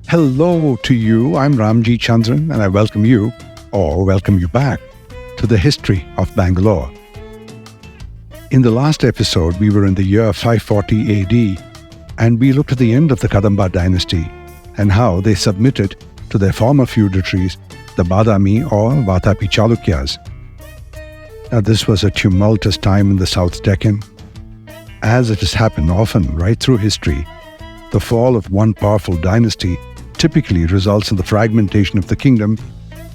Hello to you, I'm Ramjee Chandran and I welcome you back to the History of Bangalore. In the last episode, we were in the year 540 AD and we looked at the end of the Kadamba dynasty and how they submitted to their former feudatories, the Badami or Vatapi Chalukyas. Now this was a tumultuous time in the South Deccan. As it has happened often right through history, the fall of one powerful dynasty typically results in the fragmentation of the kingdom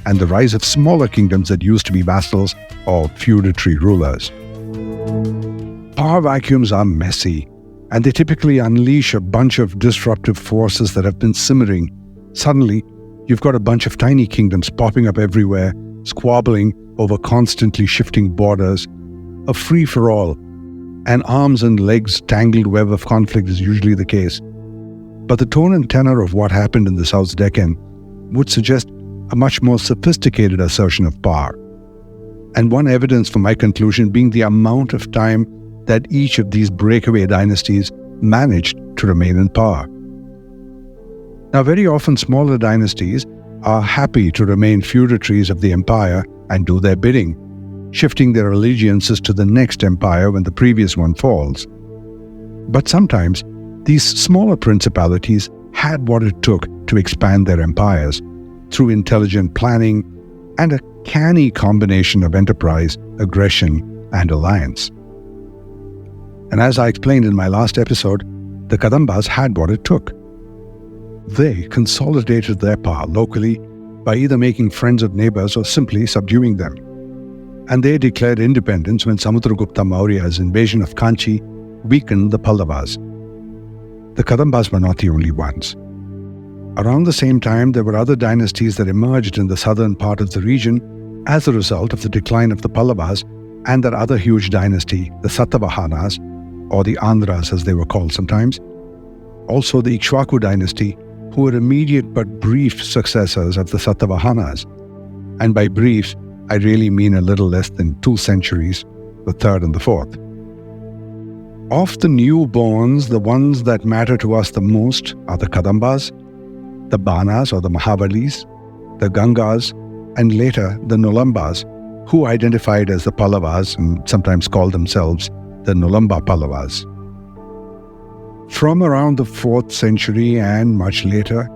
and the rise of smaller kingdoms that used to be vassals or feudatory rulers. Power vacuums are messy, and they typically unleash a bunch of disruptive forces that have been simmering. Suddenly, you've got a bunch of tiny kingdoms popping up everywhere, squabbling over constantly shifting borders. A free-for-all, an arms and legs tangled web of conflict is usually the case. But the tone and tenor of what happened in the South Deccan would suggest a much more sophisticated assertion of power. And one evidence for my conclusion being the amount of time that each of these breakaway dynasties managed to remain in power. Now, very often smaller dynasties are happy to remain feudatories of the empire and do their bidding, shifting their allegiances to the next empire when the previous one falls. But sometimes, these smaller principalities had what it took to expand their empires through intelligent planning and a canny combination of enterprise, aggression, and alliance. And as I explained in my last episode, the Kadambas had what it took. They consolidated their power locally by either making friends of neighbors or simply subduing them. And they declared independence when Samudragupta Maurya's invasion of Kanchi weakened the Pallavas. The Kadambas were not the only ones. Around the same time, there were other dynasties that emerged in the southern part of the region as a result of the decline of the Pallavas and that other huge dynasty, the Satavahanas, or the Andhras as they were called sometimes. Also the Ikshvaku dynasty, who were immediate but brief successors of the Satavahanas. And by brief, I really mean a little less than 2 centuries, the third and the fourth. Of the newborns, the ones that matter to us the most are the Kadambas, the Banas or the Mahavalis, the Gangas, and later the Nolambas, who identified as the Pallavas and sometimes called themselves the Nolamba Pallavas. From around the 4th century and much later,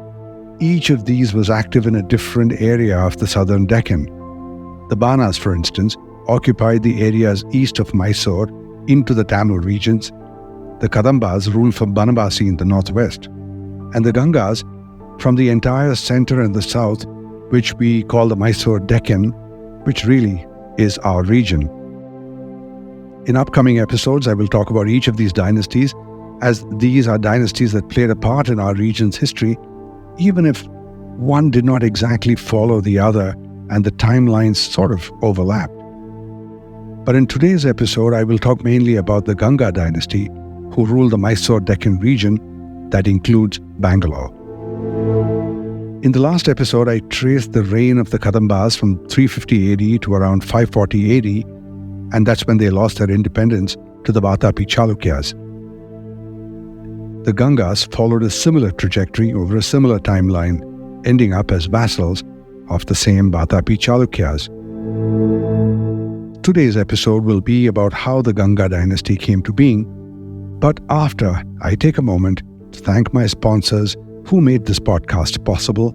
each of these was active in a different area of the southern Deccan. The Banas, for instance, occupied the areas east of Mysore into the Tamil regions. The Kadambas ruled from Banabasi in the northwest, and the Gangas from the entire center and the south, which we call the Mysore Deccan, which really is our region. In upcoming episodes, I will talk about each of these dynasties, as these are dynasties that played a part in our region's history, even if one did not exactly follow the other and the timelines sort of overlapped. But in today's episode, I will talk mainly about the Ganga dynasty, who ruled the Mysore Deccan region that includes Bangalore. In the last episode, I traced the reign of the Kadambas from 350 AD to around 540 AD, and that's when they lost their independence to the Vatapi Chalukyas. The Gangas followed a similar trajectory over a similar timeline, ending up as vassals of the same Vatapi Chalukyas. Today's episode will be about how the Ganga dynasty came to being, but after I take a moment to thank my sponsors who made this podcast possible,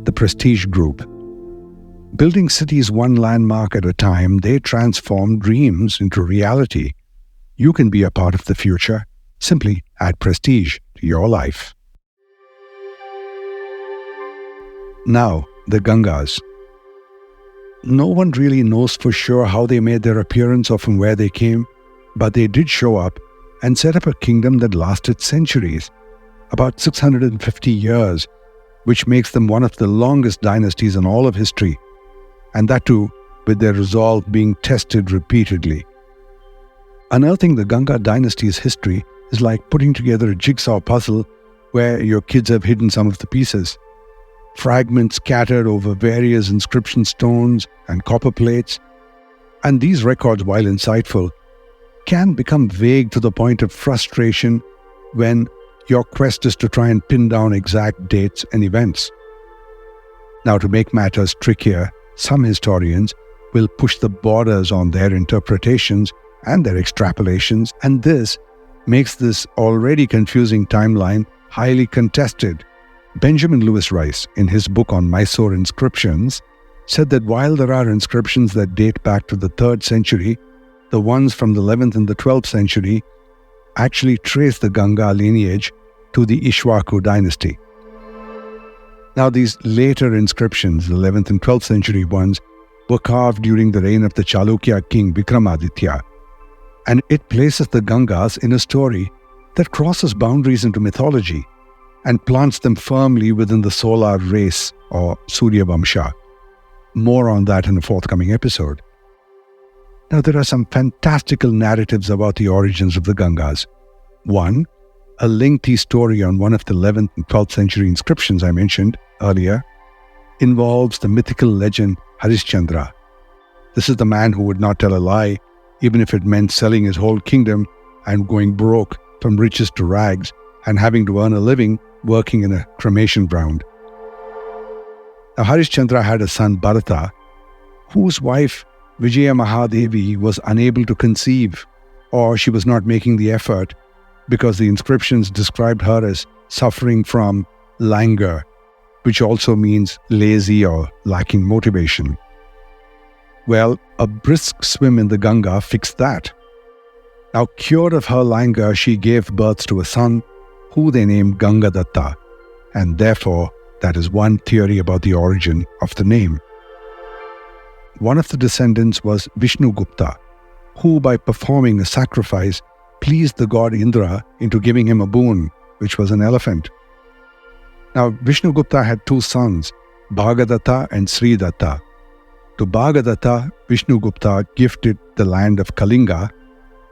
the Prestige Group. Building cities one landmark at a time, they transform dreams into reality. You can be a part of the future. Simply add prestige to your life. Now, the Gangas. No one really knows for sure how they made their appearance or from where they came, but they did show up and set up a kingdom that lasted centuries, about 650 years, which makes them one of the longest dynasties in all of history, and that too with their resolve being tested repeatedly. Unearthing the Ganga dynasty's history is like putting together a jigsaw puzzle where your kids have hidden some of the pieces. fragments scattered over various inscription stones and copper plates. And these records, while insightful, can become vague to the point of frustration when your quest is to try and pin down exact dates and events. Now, to make matters trickier, some historians will push the borders on their interpretations and their extrapolations, and this makes this already confusing timeline highly contested. Benjamin Lewis Rice, in his book on Mysore inscriptions, said that while there are inscriptions that date back to the 3rd century, the ones from the 11th and the 12th century actually trace the Ganga lineage to the Ishwaku dynasty. Now, these later inscriptions, the 11th and 12th century ones, were carved during the reign of the Chalukya king Vikramaditya, and it places the Gangas in a story that crosses boundaries into mythology and plants them firmly within the solar race or Surya Vamsha. More on that in a forthcoming episode. Now, there are some fantastical narratives about the origins of the Gangas. One, a lengthy story on one of the 11th and 12th century inscriptions I mentioned earlier, involves the mythical legend Harishchandra. This is the man who would not tell a lie, even if it meant selling his whole kingdom and going broke from riches to rags and having to earn a living working in a cremation ground. Now, Harishchandra had a son, Bharata, whose wife, Vijaya Mahadevi, was unable to conceive, or she was not making the effort because the inscriptions described her as suffering from languor, which also means lazy or lacking motivation. Well, a brisk swim in the Ganga fixed that. Now, cured of her languor, she gave birth to a son who they named Gangadatta, and therefore that is one theory about the origin of the name. One of the descendants was Vishnugupta, who by performing a sacrifice pleased the god Indra into giving him a boon, which was an elephant. Now, Vishnugupta had two sons, Bhagadatta and Sridatta. To Bhagadatta, Vishnugupta gifted the land of Kalinga,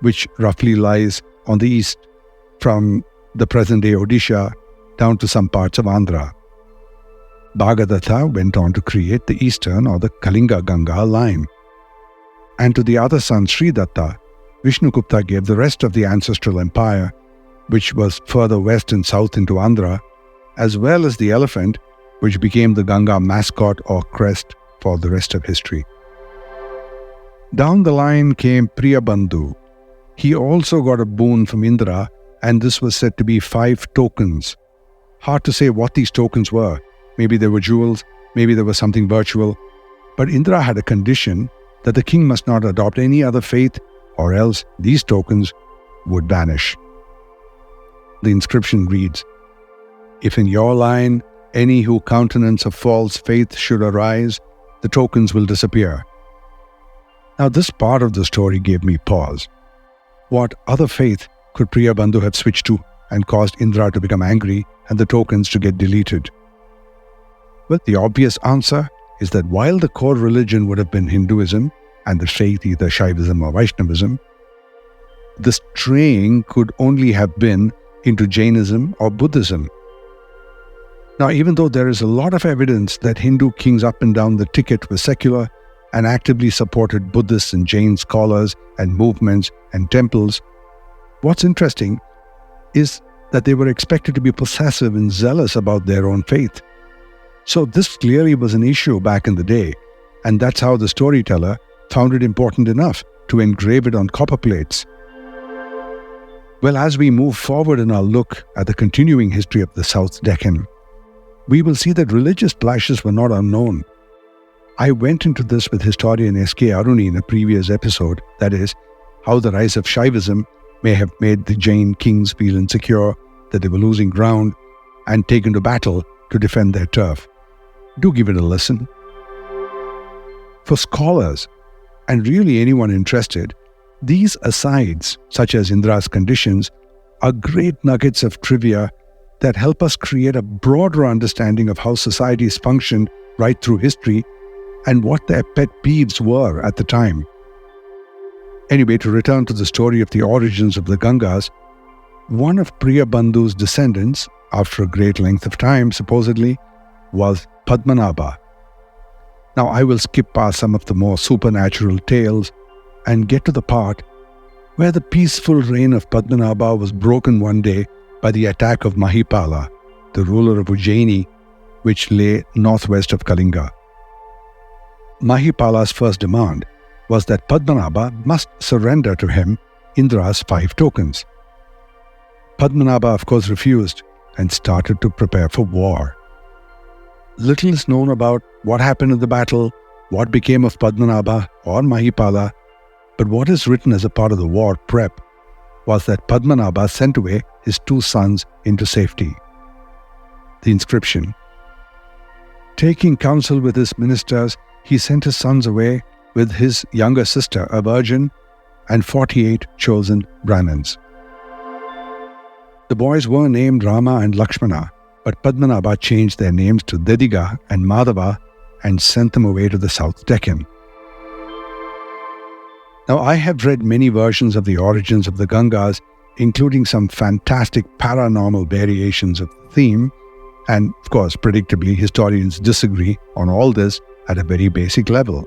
which roughly lies on the east from the present-day Odisha down to some parts of Andhra. Bhagadatta went on to create the eastern or the Kalinga-Ganga line. And to the other son, Sridatta, Vishnugupta gave the rest of the ancestral empire, which was further west and south into Andhra, as well as the elephant, which became the Ganga mascot or crest for the rest of history. Down the line came Priyabandhu. He also got a boon from Indra, and this was said to be 5 tokens. Hard to say what these tokens were. Maybe they were jewels, maybe there was something virtual. But Indra had a condition that the king must not adopt any other faith, or else these tokens would vanish. The inscription reads, "If in your line any who countenance a false faith should arise, the tokens will disappear." Now, this part of the story gave me pause. What other faith could Priyabandhu have switched to and caused Indra to become angry and the tokens to get deleted? Well, the obvious answer is that while the core religion would have been Hinduism and the faith either Shaivism or Vaishnavism, the straying could only have been into Jainism or Buddhism. Now, even though there is a lot of evidence that Hindu kings up and down the ticket were secular and actively supported Buddhists and Jain scholars and movements and temples, what's interesting is that they were expected to be possessive and zealous about their own faith. So this clearly was an issue back in the day, and that's how the storyteller found it important enough to engrave it on copper plates. Well, as we move forward in our look at the continuing history of the South Deccan, we will see that religious clashes were not unknown. I went into this with historian S.K. Aruni in a previous episode, that is, how the rise of Shaivism may have made the Jain kings feel insecure, that they were losing ground, and taken to battle to defend their turf. Do give it a listen. For scholars, and really anyone interested, these asides, such as Indra's conditions, are great nuggets of trivia that help us create a broader understanding of how societies functioned right through history and what their pet peeves were at the time. Anyway, to return to the story of the origins of the Gangas, one of Priyabandhu's descendants, after a great length of time supposedly, was Padmanabha. Now I will skip past some of the more supernatural tales and get to the part where the peaceful reign of Padmanabha was broken one day by the attack of Mahipala, the ruler of Ujjaini, which lay northwest of Kalinga. Mahipala's first demand was that Padmanabha must surrender to him Indra's 5 tokens. Padmanabha, of course, refused and started to prepare for war. Little is known about what happened in the battle, what became of Padmanabha or Mahipala, but what is written as a part of the war prep was that Padmanabha sent away his 2 sons into safety. The inscription: taking counsel with his ministers, he sent his sons away with his younger sister, a virgin, and 48 chosen Brahmins. The boys were named Rama and Lakshmana, but Padmanabha changed their names to Dediga and Madhava and sent them away to the South Deccan. Now, I have read many versions of the origins of the Gangas, including some fantastic paranormal variations of the theme, and of course, predictably, historians disagree on all this at a very basic level.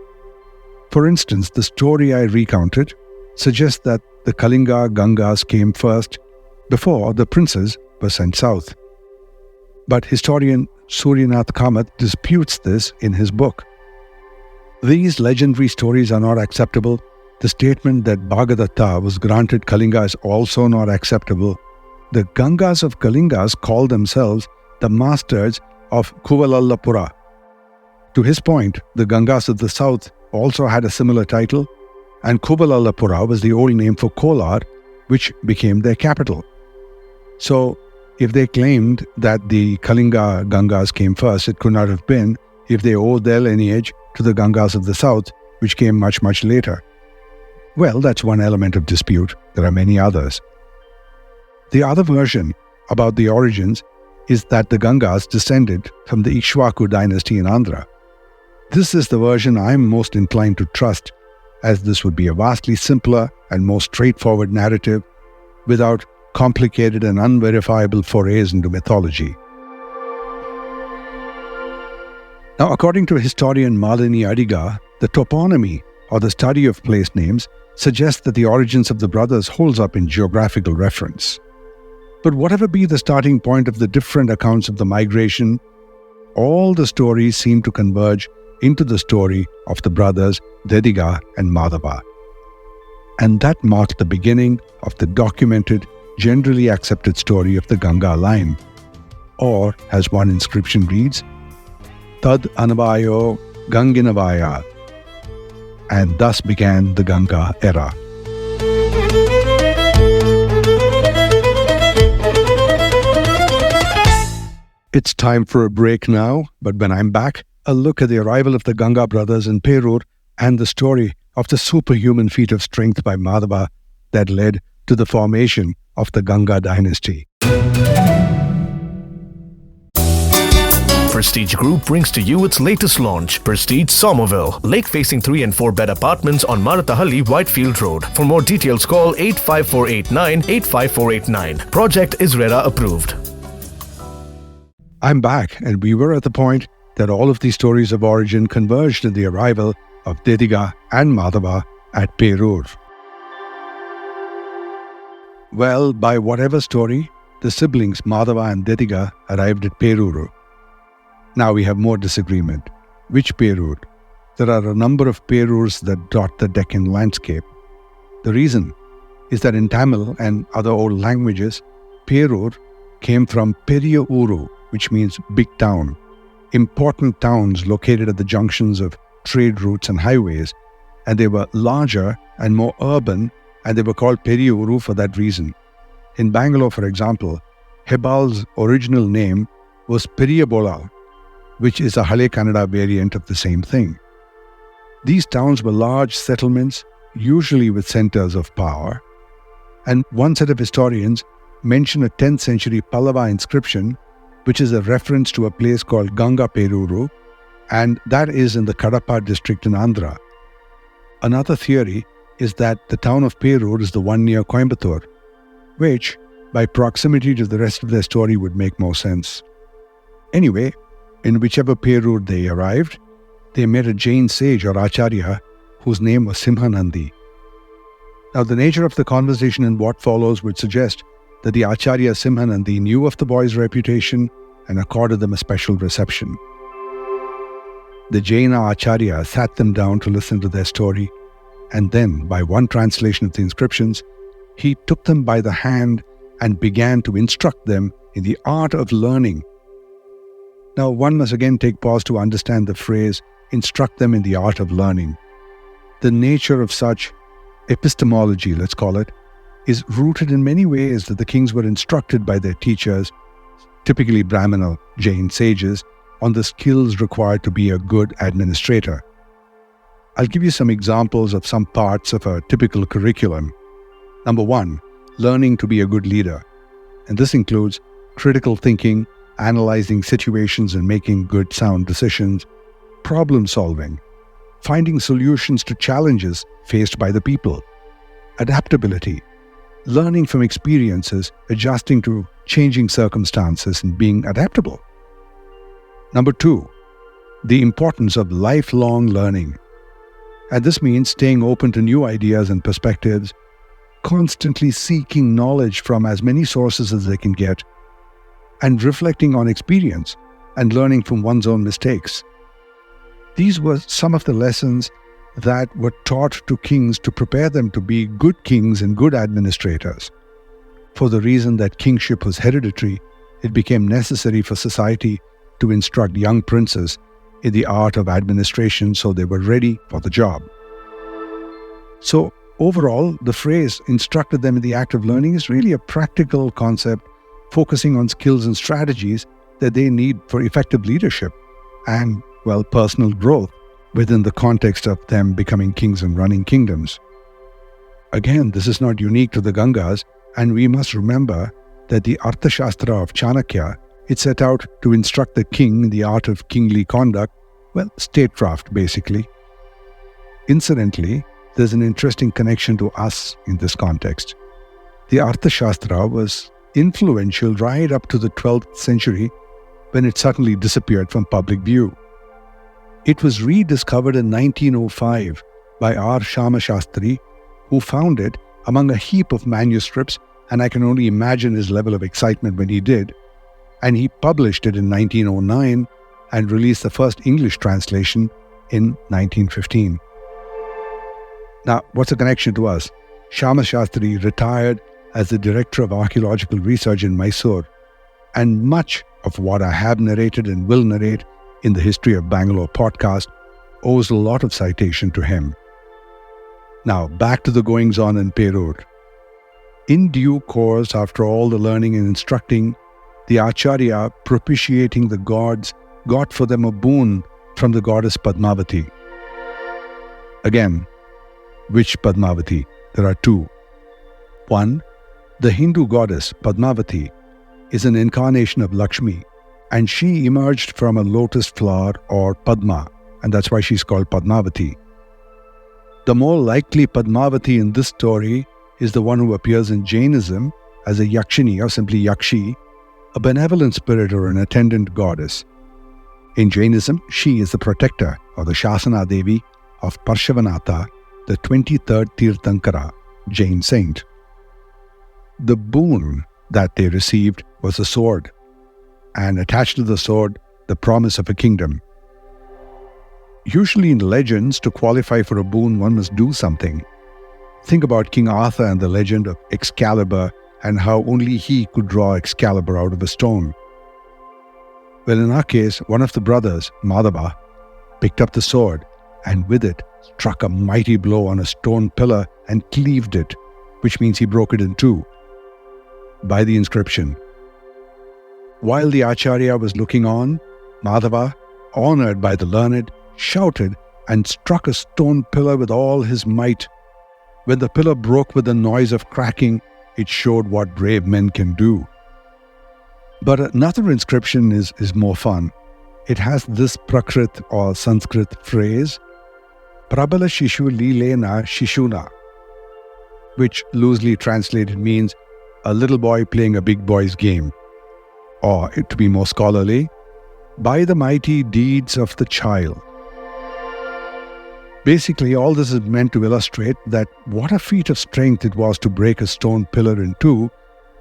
For instance, the story I recounted suggests that the Kalinga Gangas came first before the princes were sent south. But historian Suryanath Kamath disputes this in his book. These legendary stories are not acceptable. The statement that Bhagadatta was granted Kalinga is also not acceptable. The Gangas of Kalingas call themselves the masters of Kuvalallapura. To his point, the Gangas of the south also had a similar title, and Kuvalallapura was the old name for Kolar, which became their capital. So, if they claimed that the Kalinga Gangas came first, it could not have been if they owed their lineage to the Gangas of the south, which came much, much later. Well, that's one element of dispute. There are many others. The other version about the origins is that the Gangas descended from the Ikshvaku dynasty in Andhra. This is the version I am most inclined to trust, as this would be a vastly simpler and more straightforward narrative without complicated and unverifiable forays into mythology. Now, according to historian Malini Adiga, the toponymy, or the study of place names, suggests that the origins of the brothers holds up in geographical reference. But whatever be the starting point of the different accounts of the migration, all the stories seem to converge into the story of the brothers Dediga and Madhava. And that marked the beginning of the documented, generally accepted story of the Ganga line. Or, as one inscription reads, Tad Anavayo Ganginavaya. And thus began the Ganga era. It's time for a break now, but when I'm back, a look at the arrival of the Ganga brothers in Perur and the story of the superhuman feat of strength by Madhava that led to the formation of the Ganga dynasty. Prestige Group brings to you its latest launch, Prestige Somerville, lake-facing 3 and 4-bed apartments on Marathahalli, Whitefield Road. For more details, call 85489 85489. Project is RERA approved. I'm back, and we were at the point that all of these stories of origin converged in the arrival of Dediga and Madhava at Perur. Well, by whatever story, the siblings Madhava and Dediga arrived at Peruru. Now we have more disagreement. Which Perur? There are a number of Perurs that dot the Deccan landscape. The reason is that in Tamil and other old languages, Perur came from Periya Uru, which means big town. Important towns located at the junctions of trade routes and highways, and they were larger and more urban, and they were called Periya Uru for that reason. In Bangalore, for example, Hebal's original name was Periyabola, which is a Hale Kannada variant of the same thing. These towns were large settlements, usually with centers of power, and one set of historians mention a 10th century Pallava inscription, which is a reference to a place called Ganga Peruru, and that is in the Kadapa district in Andhra. Another theory is that the town of Perur is the one near Coimbatore, which, by proximity to the rest of their story, would make more sense. Anyway, In whichever pay route they arrived, they met a Jain sage or Acharya whose name was Simhanandi. Now, the nature of the conversation and what follows would suggest that the Acharya Simhanandi knew of the boys' reputation and accorded them a special reception. The Jaina Acharya sat them down to listen to their story, and then, by one translation of the inscriptions, he took them by the hand and began to instruct them in the art of learning. Now, one must again take pause to understand the phrase, instruct them in the art of learning. The nature of such epistemology, let's call it, is rooted in many ways that the kings were instructed by their teachers, typically Brahmana Jain sages, on the skills required to be a good administrator. I'll give you some examples of some parts of a typical curriculum. Number 1, learning to be a good leader. And this includes critical thinking, analyzing situations and making good sound decisions, problem solving, finding solutions to challenges faced by the people, adaptability, learning from experiences, adjusting to changing circumstances and being adaptable. Number 2, the importance of lifelong learning. And this means staying open to new ideas and perspectives, constantly seeking knowledge from as many sources as they can get, and reflecting on experience and learning from one's own mistakes. These were some of the lessons that were taught to kings to prepare them to be good kings and good administrators. For the reason that kingship was hereditary, it became necessary for society to instruct young princes in the art of administration so they were ready for the job. So, overall, the phrase instructed them in the act of learning is really a practical concept focusing on skills and strategies that they need for effective leadership and, well, personal growth within the context of them becoming kings and running kingdoms. Again, this is not unique to the Gangas, and we must remember that the Arthashastra of Chanakya, it set out to instruct the king in the art of kingly conduct, well, statecraft basically. Incidentally, there's an interesting connection to us in this context. The Arthashastra was influential right up to the 12th century when it suddenly disappeared from public view. It was rediscovered in 1905 by R. Shama Shastri, who found it among a heap of manuscripts, and I can only imagine his level of excitement when he did. And he published it in 1909 and released the first English translation in 1915. Now, what's the connection to us? Shama Shastri retired as the Director of Archaeological Research in Mysore, and much of what I have narrated and will narrate in the History of Bangalore podcast owes a lot of citation to him. Now, back to the goings-on in Perur. In due course, after all the learning and instructing, the Acharya, propitiating the gods, got for them a boon from the goddess Padmavati. Again, which Padmavati? There are two. One, the Hindu goddess Padmavati is an incarnation of Lakshmi, and she emerged from a lotus flower or Padma, and that's why she's called Padmavati. The more likely Padmavati in this story is the one who appears in Jainism as a Yakshini or simply Yakshi, a benevolent spirit or an attendant goddess. In Jainism, she is the protector or the Shasana Devi of Parshavanatha, the 23rd Tirthankara, Jain saint. The boon that they received was a sword, and attached to the sword, the promise of a kingdom. Usually in legends, to qualify for a boon, one must do something. Think about King Arthur and the legend of Excalibur and how only he could draw Excalibur out of a stone. Well, in our case, one of the brothers, Madhava, picked up the sword and with it struck a mighty blow on a stone pillar and cleaved it, which means he broke it in two, by the inscription. While the Acharya was looking on, Madhava, honored by the learned, shouted and struck a stone pillar with all his might. When the pillar broke with a noise of cracking, it showed what brave men can do. But another inscription is more fun. It has this Prakrit or Sanskrit phrase, Prabala Shishu Lilena Shishuna, which loosely translated means a little boy playing a big boy's game. Or, to be more scholarly, by the mighty deeds of the child. Basically, all this is meant to illustrate that what a feat of strength it was to break a stone pillar in two,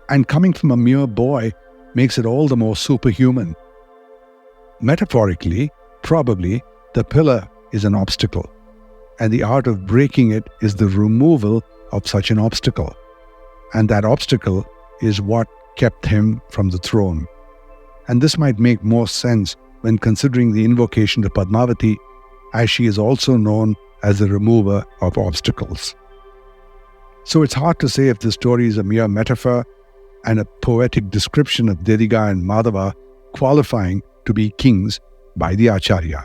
and coming from a mere boy makes it all the more superhuman. Metaphorically, probably, the pillar is an obstacle, and the art of breaking it is the removal of such an obstacle. And that obstacle is what kept him from the throne. And this might make more sense when considering the invocation to Padmavati, as she is also known as the remover of obstacles. So it's hard to say if this story is a mere metaphor and a poetic description of Dediga and Madhava qualifying to be kings by the Acharya.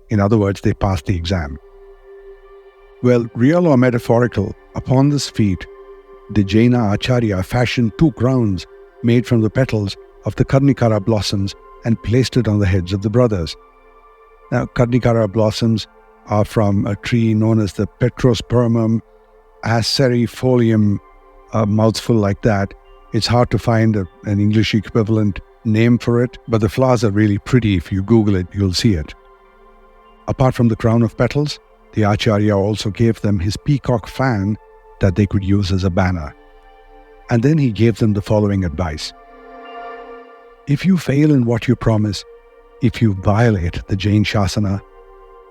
In other words, they passed the exam. Well, real or metaphorical, upon this feat, the Jaina Acharya fashioned 2 crowns made from the petals of the Karnikara blossoms and placed it on the heads of the brothers. Now, Karnikara blossoms are from a tree known as the Petrospermum acerifolium, a mouthful like that. It's hard to find an English equivalent name for it, but the flowers are really pretty. If you Google it, you'll see it. Apart from the crown of petals, the Acharya also gave them his peacock fan that they could use as a banner. And then he gave them the following advice. If you fail in what you promise, if you violate the Jain Shasana,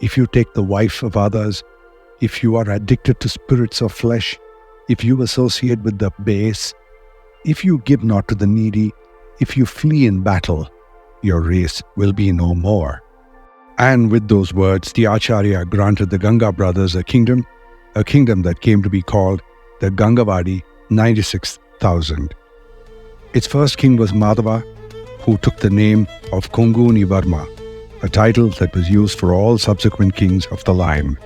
if you take the wife of others, if you are addicted to spirits of flesh, if you associate with the base, if you give not to the needy, if you flee in battle, your race will be no more. And with those words, the Acharya granted the Ganga brothers a kingdom that came to be called the Gangavadi 96,000. Its first king was Madhava, who took the name of Konguni Varma, a title that was used for all subsequent kings of the line.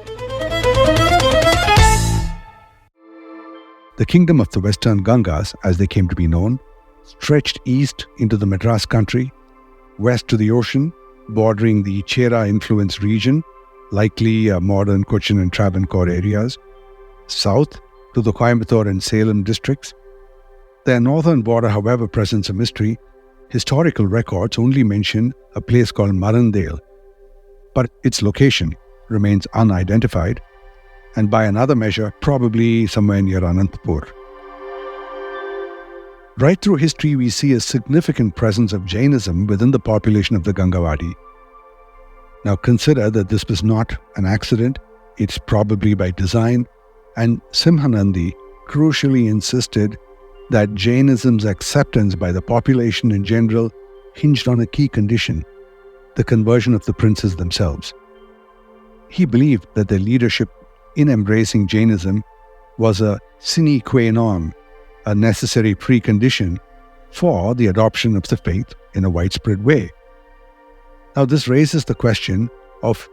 The kingdom of the Western Gangas, as they came to be known, stretched east into the Madras country, west to the ocean, bordering the Chera-influenced region, likely modern Cochin and Travancore areas, south to the Coimbatore and Salem districts. Their northern border, however, presents a mystery. Historical records only mention a place called Marandale, but its location remains unidentified, and by another measure, probably somewhere near Anantapur. Right through history, we see a significant presence of Jainism within the population of the Gangavadi. Now consider that this was not an accident, it's probably by design, and Simhanandi crucially insisted that Jainism's acceptance by the population in general hinged on a key condition, the conversion of the princes themselves. He believed that their leadership in embracing Jainism was a sine qua non, a necessary precondition for the adoption of the faith in a widespread way. Now this raises the question of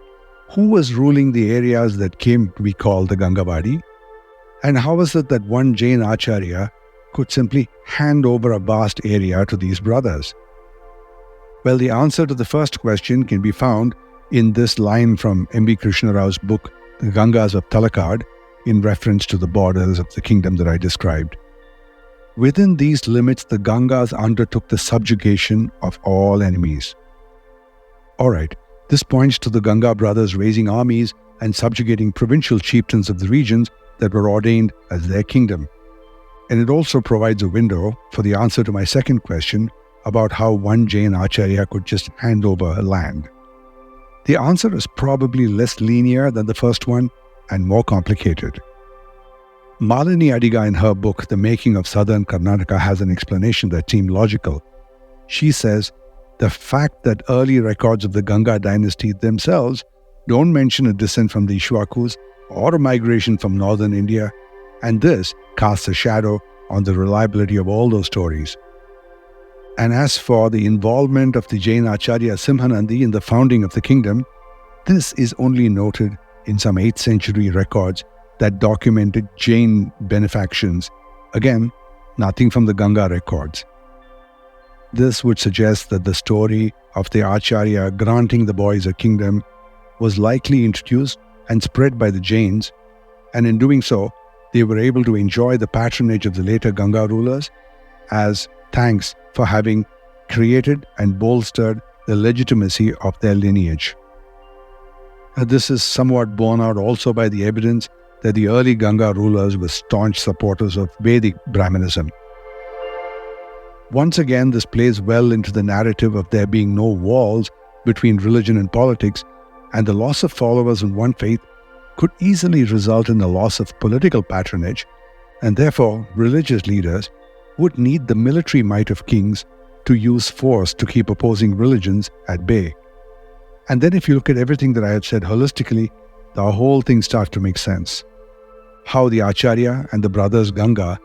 who was ruling the areas that came to be called the Gangavadi, and how was it that one Jain Acharya could simply hand over a vast area to these brothers? Well, the answer to the first question can be found in this line from M.B. Krishna Rao's book, The Gangas of Talakad, in reference to the borders of the kingdom that I described. Within these limits, the Gangas undertook the subjugation of all enemies. Alright, this points to the Ganga brothers raising armies and subjugating provincial chieftains of the regions that were ordained as their kingdom. And it also provides a window for the answer to my second question about how one Jain Acharya could just hand over land. The answer is probably less linear than the first one and more complicated. Malini Adiga in her book, The Making of Southern Karnataka, has an explanation that seemed logical. She says, the fact that early records of the Ganga dynasty themselves don't mention a descent from the Ishwakus or a migration from northern India, and this casts a shadow on the reliability of all those stories. And as for the involvement of the Jain Acharya Simhanandi in the founding of the kingdom, this is only noted in some 8th century records that documented Jain benefactions. Again, nothing from the Ganga records. This would suggest that the story of the Acharya granting the boys a kingdom was likely introduced and spread by the Jains, and in doing so, they were able to enjoy the patronage of the later Ganga rulers as thanks for having created and bolstered the legitimacy of their lineage. This is somewhat borne out also by the evidence that the early Ganga rulers were staunch supporters of Vedic Brahmanism. Once again, this plays well into the narrative of there being no walls between religion and politics, and the loss of followers in one faith could easily result in the loss of political patronage, and therefore religious leaders would need the military might of kings to use force to keep opposing religions at bay. And then if you look at everything that I have said holistically, the whole thing starts to make sense. How the Acharya and the brothers Ganga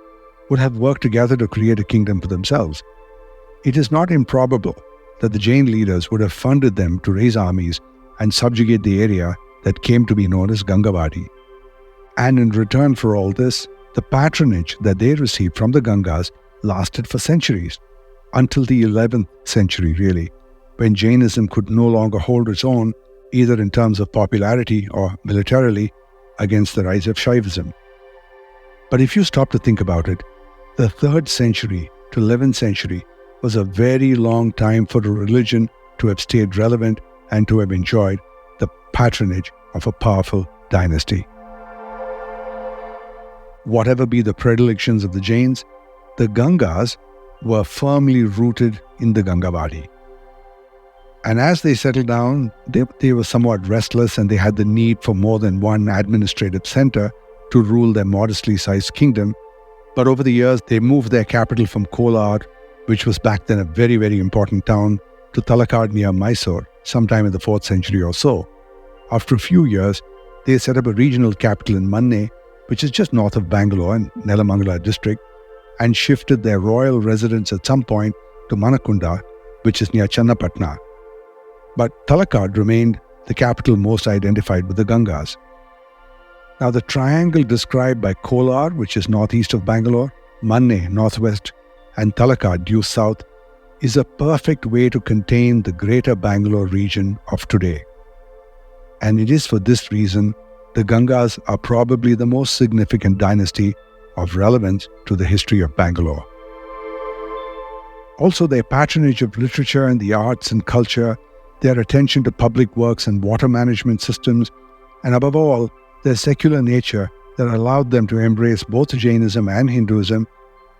would have worked together to create a kingdom for themselves. It is not improbable that the Jain leaders would have funded them to raise armies and subjugate the area that came to be known as Gangavadi. And in return for all this, the patronage that they received from the Gangas lasted for centuries, until the 11th century really, when Jainism could no longer hold its own, either in terms of popularity or militarily, against the rise of Shaivism. But if you stop to think about it, the 3rd century to 11th century was a very long time for a religion to have stayed relevant and to have enjoyed the patronage of a powerful dynasty. Whatever be the predilections of the Jains, the Gangas were firmly rooted in the Gangavadi. And as they settled down, they were somewhat restless, and they had the need for more than one administrative center to rule their modestly sized kingdom. But over the years, they moved their capital from Kolar, which was back then a very, very important town, to Talakad near Mysore, sometime in the 4th century or so. After a few years, they set up a regional capital in Manne, which is just north of Bangalore in Nelamangala district, and shifted their royal residence at some point to Manakunda, which is near Channapatna. But Talakad remained the capital most identified with the Gangas. Now, the triangle described by Kolar, which is northeast of Bangalore, Manne, northwest, and Talakad, due south, is a perfect way to contain the greater Bangalore region of today. And it is for this reason the Gangas are probably the most significant dynasty of relevance to the history of Bangalore. Also, their patronage of literature and the arts and culture, their attention to public works and water management systems, and above all, their secular nature that allowed them to embrace both Jainism and Hinduism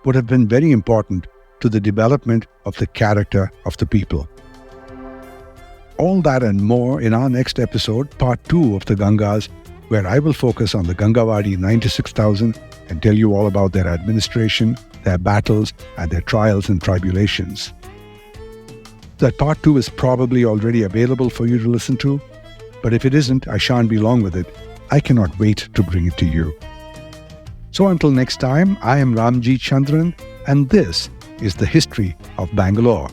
would have been very important to the development of the character of the people. All that and more in our next episode, part 2 of the Gangas, where I will focus on the Gangavadi 96,000 and tell you all about their administration, their battles, and their trials and tribulations. That part 2 is probably already available for you to listen to, but if it isn't, I shan't be long with it. I cannot wait to bring it to you. So until next time, I am Ramjee Chandran, and this is the History of Bangalore.